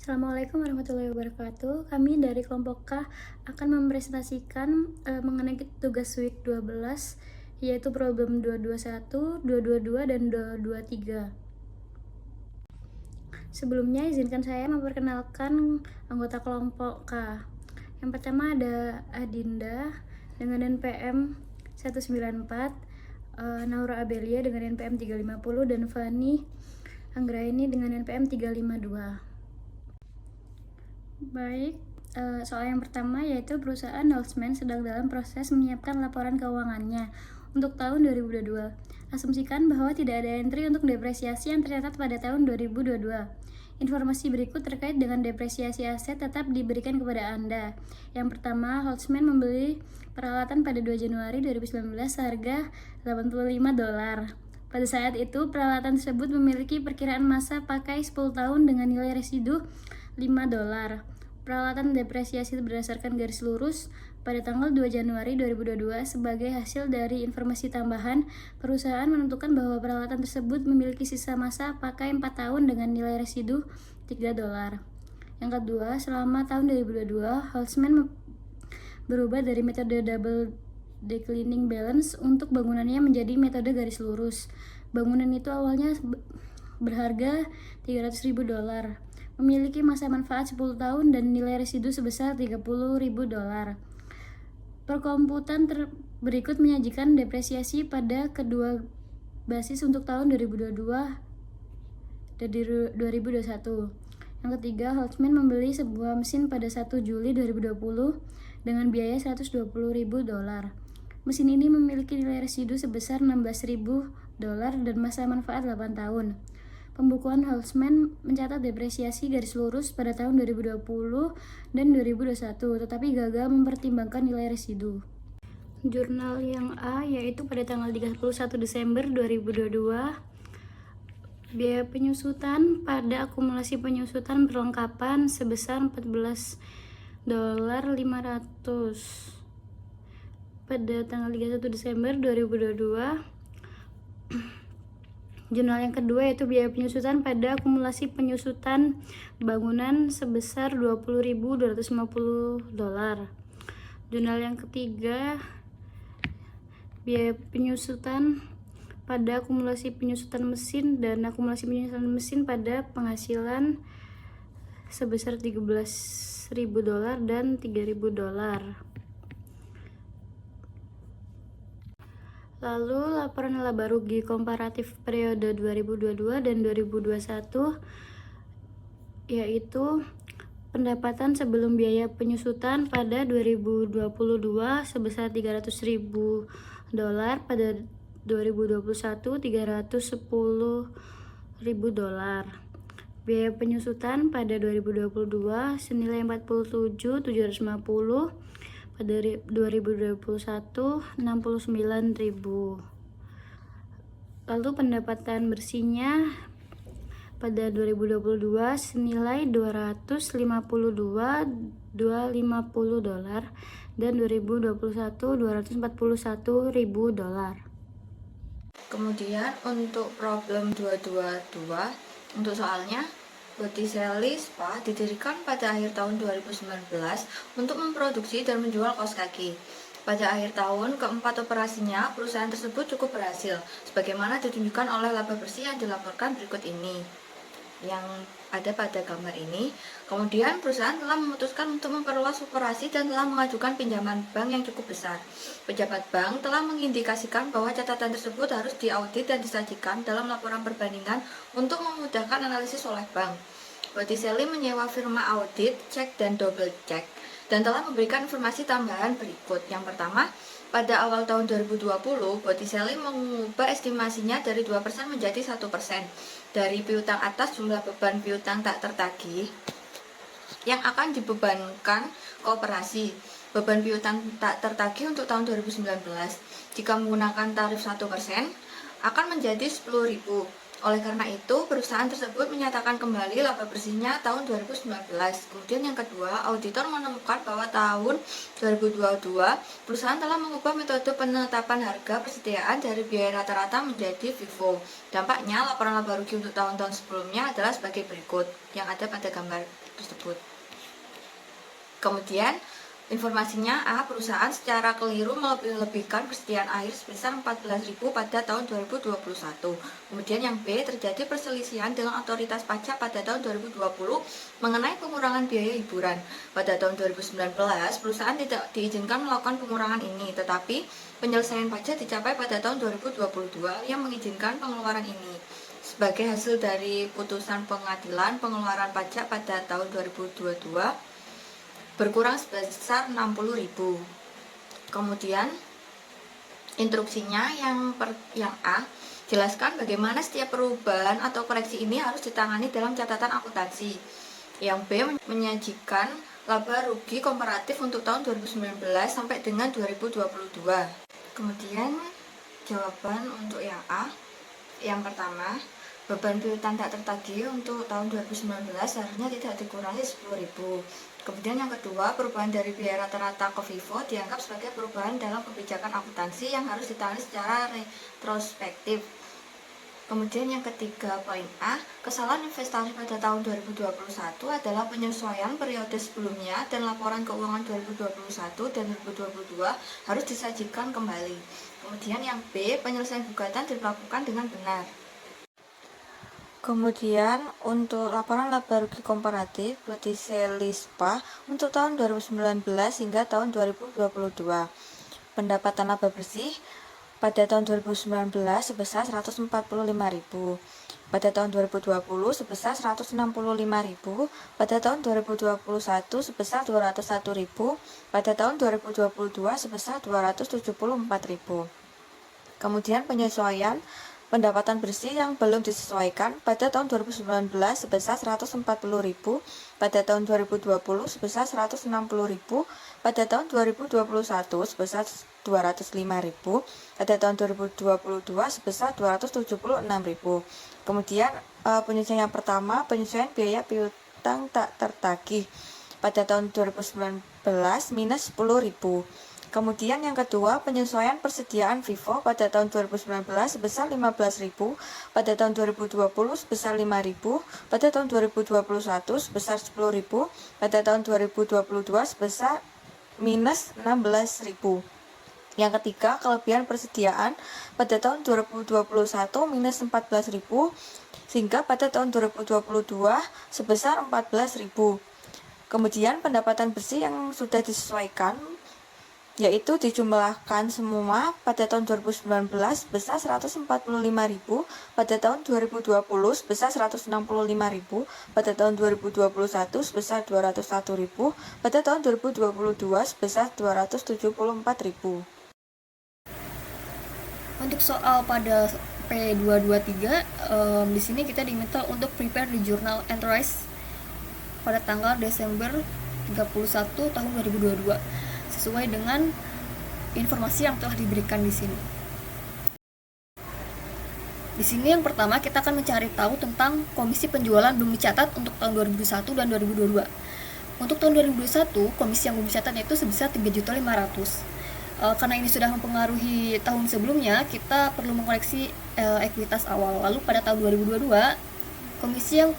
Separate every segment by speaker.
Speaker 1: Assalamualaikum warahmatullahi wabarakatuh. Kami dari kelompok K akan mempresentasikan mengenai tugas week 12, yaitu problem 221, 222, dan 223. Sebelumnya izinkan saya memperkenalkan anggota kelompok K. Yang pertama ada Adinda dengan NPM 194, Naura Abelia dengan NPM 350, dan Fani Anggraini dengan NPM 352. Baik, soal yang pertama yaitu perusahaan Holzman sedang dalam proses menyiapkan laporan keuangannya untuk tahun 2022. Asumsikan bahwa tidak ada entry untuk depresiasi yang tercatat pada tahun 2022. Informasi berikut terkait dengan depresiasi aset tetap diberikan kepada Anda. Yang pertama, Holzman membeli peralatan pada 2 Januari 2019 seharga $85. Pada saat itu, peralatan tersebut memiliki perkiraan masa pakai 10 tahun dengan nilai residu $5. Peralatan depresiasi berdasarkan garis lurus pada tanggal 2 Januari 2022 sebagai hasil dari informasi tambahan, perusahaan menentukan bahwa peralatan tersebut memiliki sisa masa pakai 4 tahun dengan nilai residu $3. Yang kedua, selama tahun 2022, Holzman berubah dari metode double declining balance untuk bangunannya menjadi metode garis lurus. Bangunan itu awalnya berharga $300.000, memiliki masa manfaat 10 tahun dan nilai residu sebesar $30.000. Perkomputan berikut menyajikan depresiasi pada kedua basis untuk tahun 2022 dan 2021. Yang ketiga, Holzman membeli sebuah mesin pada 1 Juli 2020 dengan biaya $120.000. Mesin ini memiliki nilai residu sebesar $16.000 dan masa manfaat 8 tahun. Pembukuan Holzman mencatat depresiasi garis lurus pada tahun 2020 dan 2021, tetapi gagal mempertimbangkan nilai residu. Jurnal yang A yaitu pada tanggal 31 Desember 2022. Biaya penyusutan pada akumulasi penyusutan perlengkapan sebesar $14.500 pada tanggal 31 Desember 2022. Jurnal yang kedua yaitu biaya penyusutan pada akumulasi penyusutan bangunan sebesar $20.250. Jurnal yang ketiga biaya penyusutan pada akumulasi penyusutan mesin dan akumulasi penyusutan mesin pada penghasilan sebesar $13.000 dan $3.000. Lalu laporan laba rugi komparatif periode 2022 dan 2021 yaitu pendapatan sebelum biaya penyusutan pada 2022 sebesar $300.000, pada 2021 $310.000. Biaya penyusutan pada 2022 senilai $47.750, pada 2021 $69.000. Lalu pendapatan bersihnya pada 2022 senilai $252.250 dan 2021 $241.000.
Speaker 2: Kemudian untuk problem 222, untuk soalnya, Botticelli Spa didirikan pada akhir tahun 2019 untuk memproduksi dan menjual kaos kaki. Pada akhir tahun keempat operasinya, perusahaan tersebut cukup berhasil, sebagaimana ditunjukkan oleh laba bersih yang dilaporkan berikut ini, yang ada pada gambar ini. Kemudian perusahaan telah memutuskan untuk memperluas operasi dan telah mengajukan pinjaman bank yang cukup besar. Pejabat bank telah mengindikasikan bahwa catatan tersebut harus diaudit dan disajikan dalam laporan perbandingan untuk memudahkan analisis oleh bank. Botticelli menyewa firma audit, cek dan double check, dan telah memberikan informasi tambahan berikut. Yang pertama, pada awal tahun 2020, Botticelli mengubah estimasinya dari 2% menjadi 1%. Dari piutang atas jumlah beban piutang tak tertagih yang akan dibebankan koperasi. Beban piutang tak tertagih untuk tahun 2019 jika menggunakan tarif 1% akan menjadi 10.000. Oleh karena itu, perusahaan tersebut menyatakan kembali laba bersihnya tahun 2019. Kemudian yang kedua, auditor menemukan bahwa tahun 2022, perusahaan telah mengubah metode penetapan harga persediaan dari biaya rata-rata menjadi FIFO. Dampaknya, laporan laba rugi untuk tahun-tahun sebelumnya adalah sebagai berikut, yang ada pada gambar tersebut. Kemudian, informasinya A. Perusahaan secara keliru melebih-lebihkan persediaan air sebesar 14.000 pada tahun 2021. Kemudian yang B. Terjadi perselisihan dengan otoritas pajak pada tahun 2020 mengenai pengurangan biaya hiburan. Pada tahun 2019, perusahaan tidak diizinkan melakukan pengurangan ini, tetapi penyelesaian pajak dicapai pada tahun 2022 yang mengizinkan pengeluaran ini. Sebagai hasil dari putusan pengadilan pengeluaran pajak pada tahun 2022, berkurang sebesar 60.000. Kemudian instruksinya yang A, jelaskan bagaimana setiap perubahan atau koreksi ini harus ditangani dalam catatan akuntansi. Yang B, menyajikan laba rugi komparatif untuk tahun 2019 sampai dengan 2022. Kemudian jawaban untuk yang A. Yang pertama, beban piutang tak tertagih untuk tahun 2019 seharusnya tidak dikurangi 10.000. Kemudian yang kedua, perubahan dari biaya rata-rata ke FIFO dianggap sebagai perubahan dalam kebijakan akuntansi yang harus ditangani secara retrospektif. Kemudian yang ketiga, poin A, kesalahan investasi pada tahun 2021 adalah penyesuaian periode sebelumnya dan laporan keuangan 2021 dan 2022 harus disajikan kembali. Kemudian yang B, penyelesaian gugatan dilakukan dengan benar. Kemudian untuk laporan laba rugi komparatif berarti Selispa untuk tahun 2019 hingga tahun 2022. Pendapatan laba bersih pada tahun 2019 sebesar 145.000, pada tahun 2020 sebesar 165.000, pada tahun 2021 sebesar 201.000, pada tahun 2022 sebesar 274.000. Kemudian penyesuaian pendapatan bersih yang belum disesuaikan pada tahun 2019 sebesar 140.000, pada tahun 2020 sebesar 160.000, pada tahun 2021 sebesar 205.000, pada tahun 2022 sebesar 276.000. Kemudian penyesuaian yang pertama, penyesuaian biaya piutang tak tertagih pada tahun 2019 minus 10.000. Kemudian yang kedua, penyesuaian persediaan FIFO pada tahun 2019 sebesar 15.000, pada tahun 2020 sebesar 5.000, pada tahun 2021 sebesar 10.000, pada tahun 2022 sebesar minus 16.000. Yang ketiga, kelebihan persediaan pada tahun 2021 minus 14.000, sehingga pada tahun 2022 sebesar 14.000. Kemudian pendapatan bersih yang sudah disesuaikan yaitu dijumlahkan semua pada tahun 2019 sebesar 145.000, pada tahun 2020 sebesar 165.000, pada tahun 2021 sebesar 201.000, pada tahun 2022 sebesar 274.000.
Speaker 1: Untuk soal pada P223, di sini kita diminta untuk prepare di jurnal entries pada tanggal Desember 31 tahun 2022 sesuai dengan informasi yang telah diberikan di sini. Di sini yang pertama kita akan mencari tahu tentang komisi penjualan belum dicatat untuk tahun 2021 dan 2022. Untuk tahun 2021, komisi yang belum dicatat yaitu sebesar 3.500.000. Karena ini sudah mempengaruhi tahun sebelumnya, kita perlu mengkoreksi ekuitas awal. Lalu pada tahun 2022, komisi yang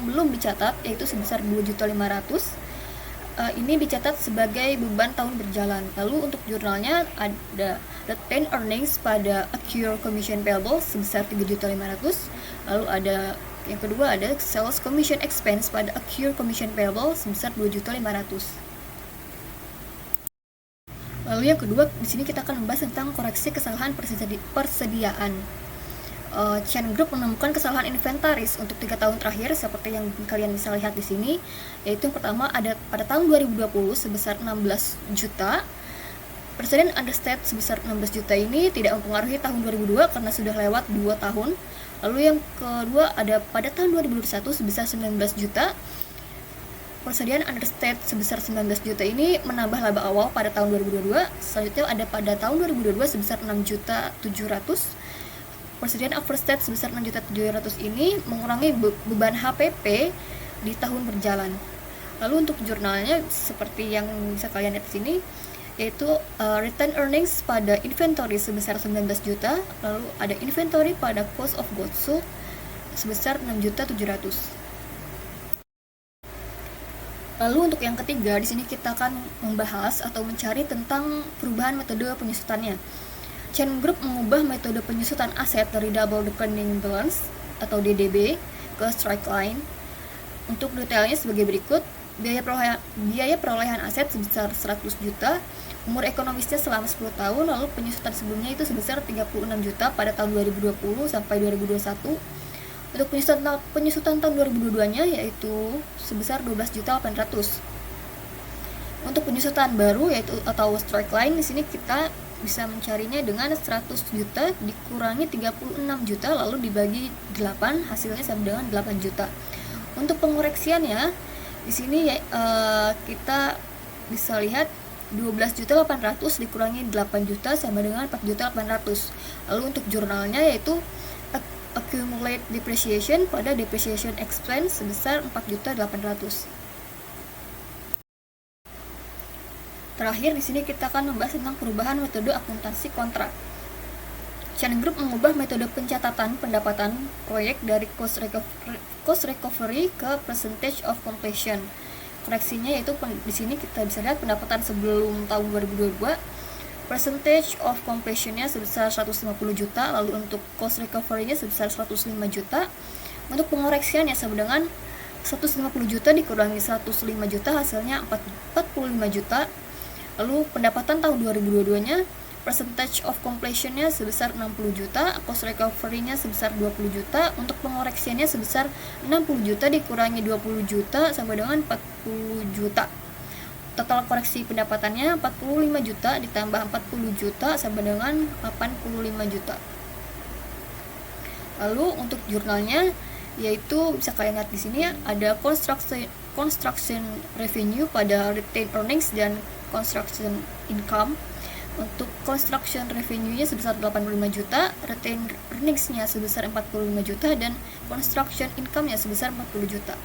Speaker 1: belum dicatat yaitu sebesar 2.500.000. Ini dicatat sebagai beban tahun berjalan. Lalu untuk jurnalnya ada retained earnings pada accrued commission payable sebesar 3.500.000. Lalu ada yang kedua ada sales commission expense pada accrued commission payable sebesar 2.500.000. Lalu yang kedua di sini kita akan membahas tentang koreksi kesalahan persediaan. Chain Group menemukan kesalahan inventaris untuk 3 tahun terakhir seperti yang kalian bisa lihat di sini, yaitu yang pertama ada pada tahun 2020 sebesar 16 juta. Persediaan understate sebesar 16 juta ini tidak mempengaruhi tahun 2002 karena sudah lewat 2 tahun. Lalu yang kedua ada pada tahun 2021 sebesar 19 juta. Persediaan understate sebesar 19 juta ini menambah laba awal pada tahun 2022. Selanjutnya ada pada tahun 2022 sebesar 6.700.000.
Speaker 3: persediaan overstate sebesar 6.700.000 ini mengurangi beban HPP di tahun berjalan. Lalu untuk jurnalnya seperti yang bisa kalian lihat di sini, yaitu return earnings pada inventory sebesar 19 juta, lalu ada inventory pada cost of goods sold sebesar 6.700.000. Lalu untuk yang ketiga, di sini kita akan membahas atau mencari tentang perubahan metode penyusutannya. Chain Group mengubah metode penyusutan aset dari Double Reckoning Balance atau DDB ke Straight Line. Untuk detailnya sebagai berikut, biaya perolehan aset sebesar 100 juta, umur ekonomisnya selama 10 tahun, lalu penyusutan sebelumnya itu sebesar 36 juta pada tahun 2020 sampai 2021. Untuk penyusutan tahun 2022-nya yaitu sebesar 12.800.000. Untuk penyusutan baru yaitu atau straight line, di sini kita bisa mencarinya dengan 100 juta dikurangi 36 juta lalu dibagi 8, hasilnya sama dengan 8 juta. Untuk pengoreksiannya di sini kita bisa lihat 12.800.000 dikurangi 8 juta sama dengan 4.800.000. Lalu untuk jurnalnya yaitu accumulate depreciation pada depreciation expense sebesar 4.800.000. Terakhir di sini kita akan membahas tentang perubahan metode akuntansi kontrak. Chain Group mengubah metode pencatatan pendapatan proyek dari cost recovery ke percentage of completion. Koreksinya yaitu di sini kita bisa lihat pendapatan sebelum tahun 2022, percentage of completion-nya sebesar 150 juta, lalu untuk cost recovery-nya sebesar 105 juta. Untuk pengoreksiannya sama dengan 150 juta dikurangi 105 juta, hasilnya 45 juta. Lalu pendapatan tahun 2022-nya percentage of completion-nya sebesar 60 juta, cost recovery-nya sebesar 20 juta, untuk pengoreksiannya sebesar 60 juta dikurangi 20 juta sama dengan 40 juta. Total koreksi pendapatannya 45 juta ditambah 40 juta sama dengan 85 juta. Lalu untuk jurnalnya yaitu bisa kalian lihat di sini ada construction revenue pada retained earnings dan construction income. Untuk construction revenue-nya sebesar 85 juta, retained earnings-nya sebesar 45 juta, dan construction income-nya sebesar 40 juta.